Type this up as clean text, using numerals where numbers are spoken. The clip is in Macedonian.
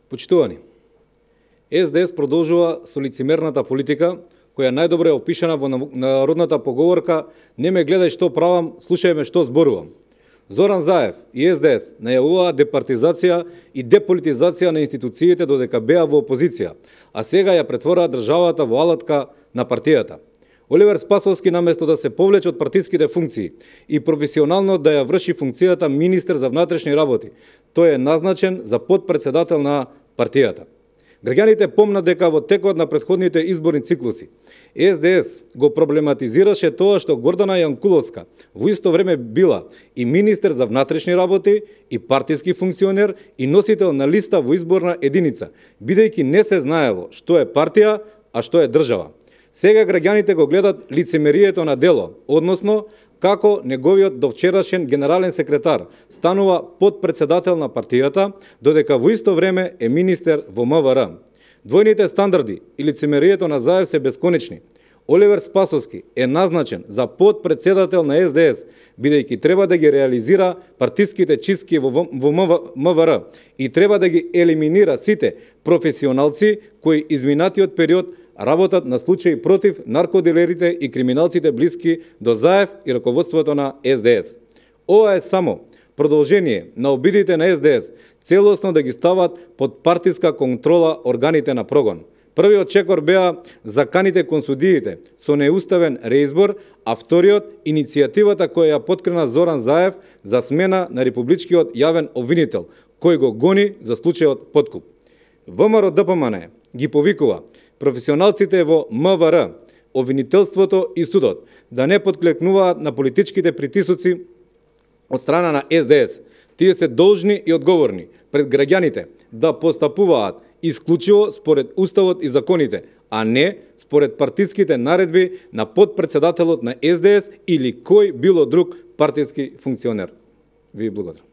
Почитувани, СДС продолжува со лицемерната политика, која најдобро е опишана во народната поговорка "Не ме гледај што правам, слушај ме што зборувам". Зоран Заев и СДС најавуваа департизација и деполитизација на институциите додека беа во опозиција, а сега ја претвораа државата во алатка на партијата. Оливер Спасовски наместо да се повлече од партиските функции и професионално да ја врши функцијата министер за внатрешни работи, тој е назначен за подпредседател на партијата. Граѓаните помнат дека во текот на претходните изборни циклуси СДС го проблематизираше тоа што Гордана Јанкуловска во исто време била и министер за внатрешни работи, и партиски функционер, и носител на листа во изборна единица, бидејќи не се знаело што е партија, а што е држава. Сега граѓаните го гледат лицемерието на дело, односно како неговиот довчерашен генерален секретар станува подпредседател на партијата, додека во исто време е министер во МВР. Двојните стандарди и лицемерието на Заев се бесконечни. Оливер Спасовски е назначен за подпредседател на СДС, бидејќи треба да ги реализира партиските чистки во МВР и треба да ги елиминира сите професионалци кои изминатиот период работат на случаи против наркодилерите и криминалците блиски до Заев и раководството на СДС. Ова е само продолжение на обидите на СДС, целосно да ги стават под партиска контрола органите на прогон. Првиот чекор беа заканите кон судиите со неуставен реизбор, а вториот иницијативата која ја поткрена Зоран Заев за смена на републичкиот јавен обвинител, кој го гони за случајот подкуп. ВМРО ДПМН ги повикува професионалците во МВР, обвинителството и судот да не подклекнуваат на политичките притисоци од страна на СДС. Тие се должни и одговорни пред граѓаните да постапуваат исклучиво според Уставот и законите, а не според партиските наредби на подпредседателот на СДС или кој било друг партиски функционер. Ви благодарам.